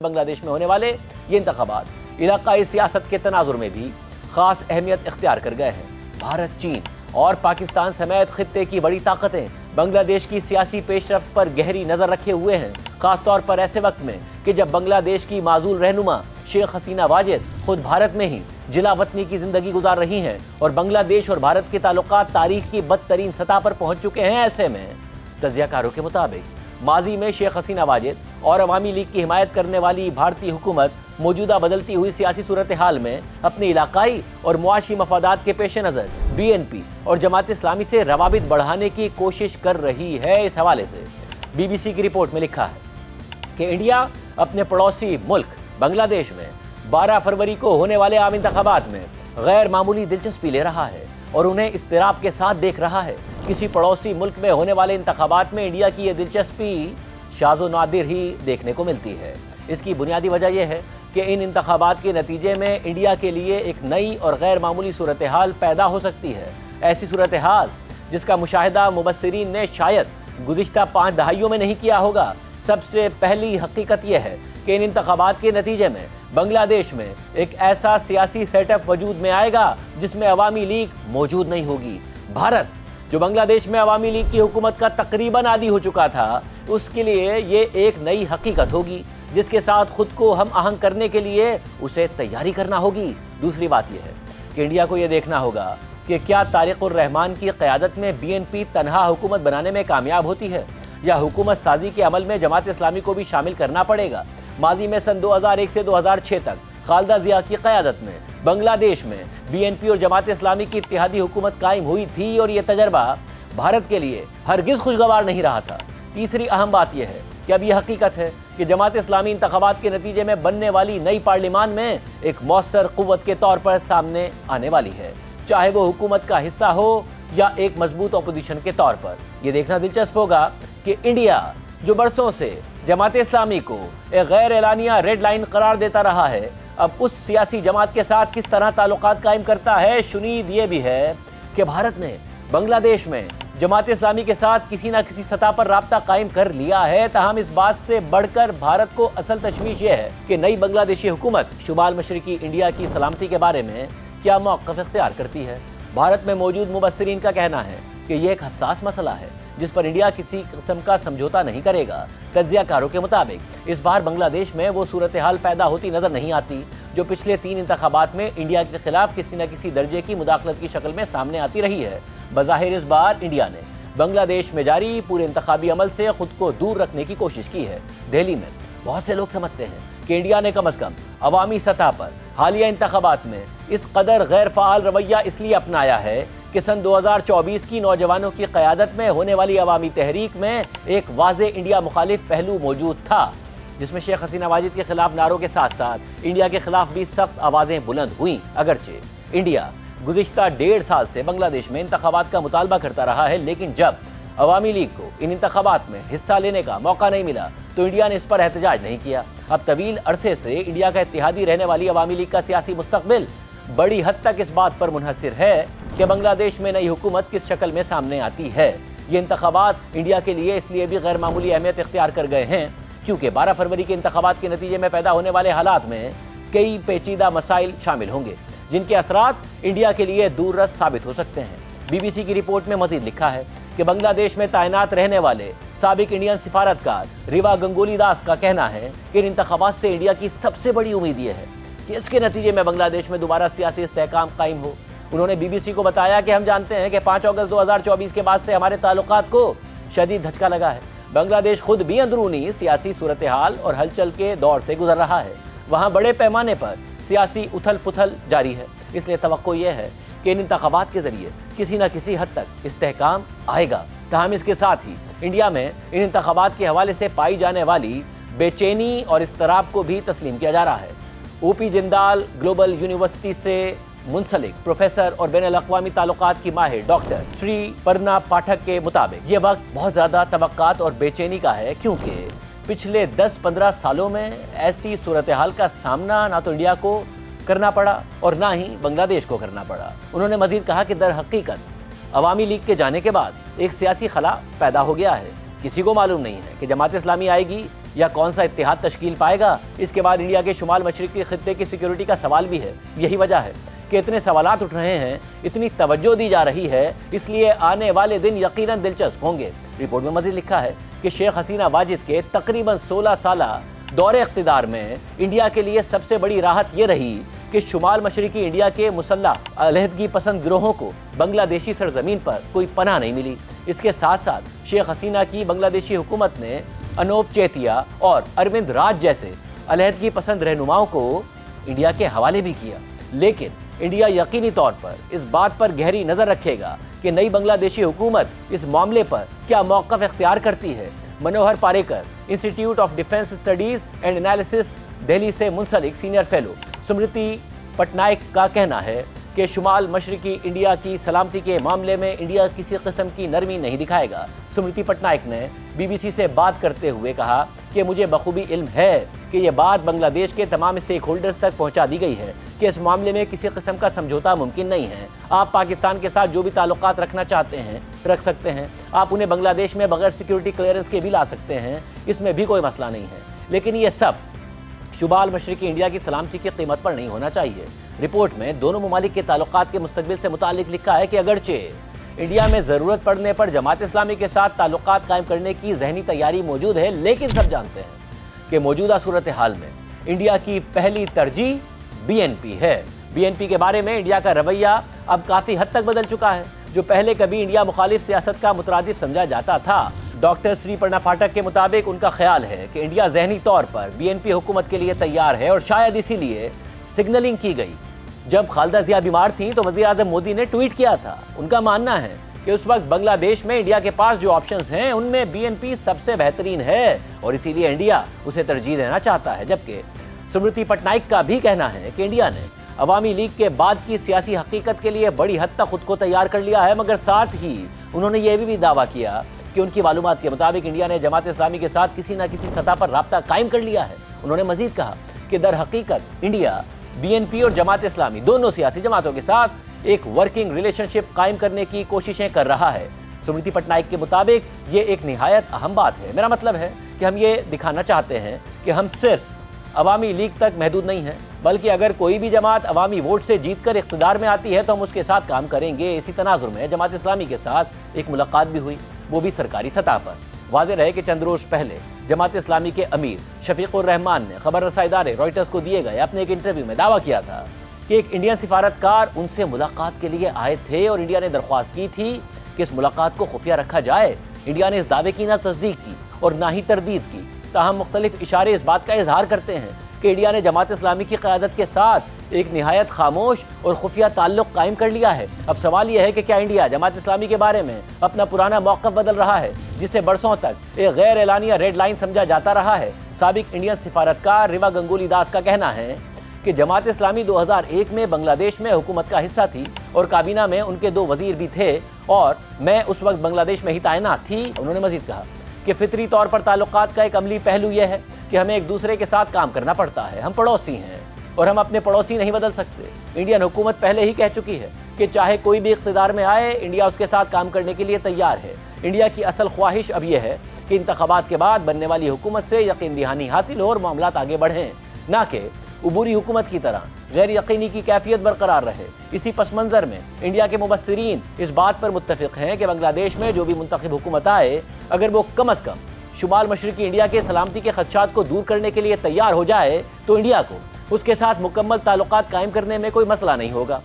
बांग्लादेश में होने वाले ये इंतखाबात इलाकाई सियासत के तनाजुर में भी खास अहमियत इख्तियार कर गए हैं। भारत, चीन और पाकिस्तान समेत खित्ते की बड़ी ताकतें बांग्लादेश की सियासी पेशरफ्त पर गहरी नजर रखे हुए हैं, खासतौर पर ऐसे वक्त में कि जब बांग्लादेश की माजूल रहनुमा शेख हसीना वाजिद खुद भारत में ही जिला वतनी की जिंदगी गुजार रही हैं और बांग्लादेश और भारत के ताल्लुकात तारीख की बदतरीन सतह पर पहुंच चुके हैं। ऐसे में तज्जियाकारों के मुताबिक माजी में शेख हसीना वाजिद और अवामी लीग की हिमायत करने वाली भारतीय हुकूमत मौजूदा बदलती हुई सियासी सूरत हाल में अपने इलाकाई और मुआशी मफादात के पेश नज़र BNP और जमात इस्लामी से रवाबित बढ़ाने की कोशिश कर रही है। इस हवाले से BBC की रिपोर्ट में लिखा है कि इंडिया अपने पड़ोसी मुल्क बांग्लादेश में 12 फरवरी को होने वाले आम इंतखाबात में गैर मामूली दिलचस्पी ले रहा है और उन्हें इस्तिराब के साथ देख रहा है। किसी पड़ोसी मुल्क में होने वाले इंतखाबात में इंडिया की यह दिलचस्पी शाज़ो नादिर ही देखने को मिलती है। इसकी बुनियादी वजह यह है कि इन इंतखाबात के नतीजे में इंडिया के लिए एक नई और गैर मामूली सूरत हाल पैदा हो सकती है। ऐसी सूरत हाल जिसका मुशाहिदा मुबस्सिरीन ने शायद गुज़िश्ता 5 दहाइयों में नहीं किया होगा। सबसे पहली हकीकत यह है कि इन इंतखाबात के नतीजे में बांग्लादेश में एक ऐसा सियासी सेटअप वजूद में आएगा जिसमें अवामी लीग मौजूद नहीं होगी। भारत, जो बांग्लादेश में अवामी लीग की हुकूमत का तकरीबन आदी हो चुका था, उसके लिए ये एक नई हकीकत होगी जिसके साथ खुद को हम आहंग करने के लिए उसे तैयारी करना होगी। दूसरी बात यह है कि इंडिया को यह देखना होगा कि क्या तारिकुर रहमान की क़यादत में BNP तनहा हुकूमत बनाने में कामयाब होती है या हुकूमत साजी के अमल में जमात इस्लामी को भी शामिल करना पड़ेगा। माजी में सन 2001 से 2006 तक खालिदा जिया की क़यादत में बांग्लादेश में BNP और जमात इस्लामी की इत्तेहादी हुकूमत कायम हुई थी और ये तजर्बा भारत के लिए हरगिज़ खुशगवार नहीं रहा था। तीसरी अहम बात यह है कि अब यह हकीकत है कि जमात इस्लामी इंतखाबात के नतीजे में बनने वाली नई पार्लिमान में एक मौसर क़ुव्वत के तौर पर सामने आने वाली है, चाहे वो हुकूमत का हिस्सा हो या एक मजबूत अपोजिशन के तौर पर। यह देखना दिलचस्प होगा कि इंडिया, जो बरसों से जमात इस्लामी को एक गैर एलानिया रेड लाइन करार देता रहा है, अब उस सियासी जमात के साथ किस तरह ताल्लुकात कायम करता है। शुनीद ये भी है कि भारत ने बांग्लादेश में जमात इस्लामी के साथ किसी न किसी सतह पर राब्ता कायम कर लिया है। तहम इस बात से बढ़कर भारत को असल तशवीश यह है कि नई बांग्लादेशी हुकूमत शुमाल मशरकी इंडिया की सलामती के बारे में क्या मौक़िफ़ इख्तियार करती है। भारत में मौजूद मुबस्सिरीन का कहना है कि यह एक हसास मसला है जिस पर इंडिया किसी किस्म का समझौता नहीं करेगा। तज्जियाकारों के मुताबिक इस बार बांग्लादेश में वो सूरत हाल पैदा होती नजर नहीं आती जो पिछले 3 इंतखाबात में इंडिया के खिलाफ किसी न किसी दर्जे की मुदाखलत की शक्ल में सामने आती रही है। बज़ाहिर इस बार इंडिया ने बांग्लादेश में जारी पूरे इंतखाबी अमल से खुद को दूर रखने की कोशिश की है। दिल्ली में बहुत से लोग समझते हैं कि इंडिया ने कम अज़ कम अवामी सतह पर हालिया इंतखाबात में इस कदर गैर फ़ाल रवैया इसलिए अपनाया है कि सन 2024 की नौजवानों की क़यादत में होने वाली अवामी तहरीक में एक वाज़े इंडिया मुखालिफ पहलू मौजूद था, जिसमें शेख हसीना वाजिद के खिलाफ नारों के साथ साथ इंडिया के खिलाफ भी सख्त आवाज़ें बुलंद हुईं। अगरचे इंडिया गुज़िश्ता 1.5 साल से बांग्लादेश में इंतखाबात का मुतालबा करता रहा है, लेकिन जब अवामी लीग को इन इंतखाबात में हिस्सा लेने का मौका नहीं मिला तो इंडिया ने इस पर एहतजाज नहीं किया। अब तवील अरसे से इंडिया का इत्तेहादी रहने वाली अवामी लीग का सियासी मुस्तकबिल बड़ी हद तक इस बात पर मुनहसिर है कि बांग्लादेश में नई हुकूमत किस शक्ल में सामने आती है। ये इंतखाबात इंडिया के लिए इसलिए भी गैर मामूली अहमियत इख्तियार कर गए हैं क्योंकि 12 फरवरी के इंतखाबात के नतीजे में पैदा होने वाले हालात में कई पेचीदा मसाइल शामिल होंगे जिनके असरात इंडिया के लिए दूररस साबित हो सकते हैं। BBC की रिपोर्ट में मज़ीद लिखा है कि बांग्लादेश में तैनात रहने वाले साबिक इंडियन सिफारतकार रिवा गंगोली दास का कहना है कि इन इंतखाबात से इंडिया की सबसे बड़ी उम्मीद यह है कि इसके नतीजे में बांग्लादेश में दोबारा सियासी इस्तेहकाम कायम हो। उन्होंने BBC को बताया कि हम जानते हैं कि 5 अगस्त 2024 के बाद से हमारे ताल्लुकात को शदीद धचका लगा है। बांग्लादेश खुद भी अंदरूनी सियासी सूरत हाल और हलचल के दौर से गुजर रहा है। वहाँ बड़े पैमाने पर सियासी उथल पुथल जारी है, इसलिए तवक्को यह है कि इन इंतखाबात के ज़रिए किसी न किसी हद तक इस्तेहकाम आएगा। तहम इसके साथ ही इंडिया में इन इंतखाबात के हवाले से पाई जाने वाली बेचैनी और इस्तराब को भी तस्लीम किया जा रहा है। OP जिंदाल ग्लोबल यूनिवर्सिटी से मुंसलिक प्रोफेसर और बैनुल-अक़वामी ताल्लुकात की माहिर डॉक्टर श्री पर्ना पाठक के मुताबिक ये वक्त बहुत ज़्यादा तवक्कात और बेचैनी का है क्योंकि पिछले 10-15 सालों में ऐसी सूरत हाल का सामना ना तो इंडिया को करना पड़ा और ना ही बांग्लादेश को करना पड़ा। उन्होंने मज़ीद कहा कि दर हकीकत अवामी लीग के जाने के बाद एक सियासी खला पैदा हो गया है। किसी को मालूम नहीं है कि जमात इस्लामी आएगी या कौन सा इत्तेहाद तश्कील पाएगा, इसके बाद इंडिया के शुमाल मशरक़ी खित्ते की सिक्योरिटी का सवाल भी है। यही वजह है कि इतने सवालात उठ रहे हैं, इतनी तवज्जो दी जा रही है, इसलिए आने वाले दिन यकीनन दिलचस्प होंगे। रिपोर्ट में मज़ीद लिखा है कि शेख हसीना वाजिद के तकरीबन 16 साला दौरे इक़्तिदार में इंडिया के लिए सबसे बड़ी राहत ये रही कि शुमाल मशरक़ी इंडिया के मुसल्लह अलहदगी पसंद गिरोहों को बांग्लादेशी सरजमीन पर कोई पनाह नहीं मिली। इसके साथ साथ शेख हसीना की बांग्लादेशी हुकूमत ने अनूप चेतिया और अरविंद राज जैसे अलहदगी पसंद रहनुमाओं को इंडिया के हवाले भी किया। लेकिन इंडिया यकीनी तौर पर इस बात पर गहरी नज़र रखेगा कि नई बांग्लादेशी हुकूमत इस मामले पर क्या मौक़िफ़ इख्तियार करती है। Manohar Parrikar, institute of defence studies and analysis, Delhi से मुंसलिक सीनियर फेलो स्मृति पटनायक का कहना है कि शुमाल मशरक़ी इंडिया की सलामती के मामले में इंडिया किसी किस्म की नरमी नहीं दिखाएगा। स्मृति पटनायक ने BBC से बात करते हुए कहा कि मुझे बखूबी इल्म है कि ये बात बांग्लादेश के तमाम स्टेक होल्डर्स तक पहुंचा दी गई है कि इस मामले में किसी किस्म का समझौता मुमकिन नहीं है। आप पाकिस्तान के साथ जो भी ताल्लुकात रखना चाहते हैं रख सकते हैं, आप उन्हें बांग्लादेश में बगैर सिक्योरिटी क्लियरेंस के भी ला सकते हैं, इसमें भी कोई मसला नहीं है। लेकिन ये सब शुमाल मशरक़ी इंडिया की सलामती की कीमत पर नहीं होना चाहिए। रिपोर्ट में दोनों ममालिक के ताल्लुकात के मुस्तकबिल से मुतालिक लिखा है कि अगरचे इंडिया में ज़रूरत पड़ने पर जमात इस्लामी के साथ ताल्लुकात कायम करने की जहनी तैयारी मौजूद है, लेकिन सब जानते हैं कि मौजूदा सूरत हाल में इंडिया की पहली तरजीह BNP है। BNP के बारे में इंडिया का रवैया अब काफ़ी हद तक बदल चुका है। जो पहले कभी इंडिया मुखालिफ सियासत का मुतरादिफ समझा जाता था, डॉक्टर श्रीपर्णा पाठक के मुताबिक उनका ख्याल है कि इंडिया ज़हनी तौर पर BNP हुकूमत के लिए तैयार है और शायद इसीलिए सिग्नलिंग की गई। जब खालिदा जिया बीमार थीं तो वज़ीर आज़म मोदी ने ट्वीट किया था। उनका मानना है कि उस वक्त बांग्लादेश में इंडिया के पास जो ऑप्शंस हैं उनमें BNP सबसे बेहतरीन है और इसीलिए इंडिया उसे तरजीह देना चाहता है। जबकि स्मृति पटनायक का भी कहना है कि इंडिया ने अवामी लीग के बाद की सियासी हकीकत के लिए बड़ी हद तक खुद को तैयार कर लिया है, मगर साथ ही उन्होंने यह भी दावा किया कि उनकी मालूमात के मुताबिक इंडिया ने जमात इस्लामी के साथ किसी न किसी सतह पर राब्ता कायम कर लिया है। उन्होंने मजीद कहा कि दर हकीकत इंडिया BNP और जमात इस्लामी दोनों सियासी जमातों के साथ एक वर्किंग रिलेशनशिप कायम करने की कोशिशें कर रहा है। स्मृति पटनायक के मुताबिक ये एक निहायत अहम बात है। मेरा मतलब है कि हम ये दिखाना चाहते हैं कि हम सिर्फ अवामी लीग तक महदूद नहीं हैं, बल्कि अगर कोई भी जमात अवामी वोट से जीत कर इक़्तिदार में आती है तो हम उसके साथ काम करेंगे। इसी तनाजुर में जमात इस्लामी के साथ एक मुलाकात भी हुई, वो भी सरकारी सतह पर। वाज़ेह रहे कि चंद रोज़ पहले जमात इस्लामी के अमीर शफीकुर रहमान ने खबर रसाई इदारे रॉयटर्स को दिए गए अपने एक इंटरव्यू में दावा किया था कि एक इंडियन सिफारतकार उनसे मुलाकात के लिए आए थे और इंडिया ने दरख्वास्त की थी कि इस मुलाकात को खुफिया रखा जाए। इंडिया ने इस दावे की ना तस्दीक की और ना ही तरदीद की, ताहम मुख्तलिफ इशारे इस बात का इजहार करते हैं कि इंडिया ने जमात इस्लामी की क़यादत के साथ एक निहायत खामोश और खुफिया ताल्लुक़ कायम कर लिया है। अब सवाल यह है कि क्या इंडिया जमात इस्लामी के बारे में अपना पुराना मौक़िफ़ बदल रहा है, जिसे बरसों तक एक गैर एलानिया रेड लाइन समझा जाता रहा है। साबिक इंडियन सिफारतकार रिवा गंगूली दास का कहना है कि जमात इस्लामी 2001 में बांग्लादेश में हुकूमत का हिस्सा थी और काबीना में उनके 2 वज़ीर भी थे और मैं उस वक्त बांग्लादेश में ही तैनात थी। उन्होंने मज़ीद कहा कि फितरी तौर पर ताल्लुकात का एक अमली पहलू यह है कि हमें एक दूसरे के साथ काम करना पड़ता है। हम पड़ोसी हैं और हम अपने पड़ोसी नहीं बदल सकते। इंडियन हुकूमत पहले ही कह चुकी है कि चाहे कोई भी इक़्तिदार में आए, इंडिया उसके साथ काम करने के लिए तैयार है। इंडिया की असल ख्वाहिश अब यह है कि इंतखाबात के बाद बनने वाली हुकूमत से यकीन दहानी हासिल हो और मामलात आगे बढ़ें, ना कि उबूरी हुकूमत की तरह गैर यकीनी की कैफियत बरकरार रहे। इसी पस मंज़र में इंडिया के मुबस्सिरीन इस बात पर मुत्तफ़िक़ हैं कि बांग्लादेश में जो भी मुंतखब हुकूमत आए, अगर वो कम अज़ कम शुमाल मशरक़ी इंडिया के सलामती के खदशात को दूर करने के लिए तैयार हो जाए तो इंडिया को उसके साथ मुकम्मल ताल्लुकात कायम करने में कोई मसला नहीं होगा।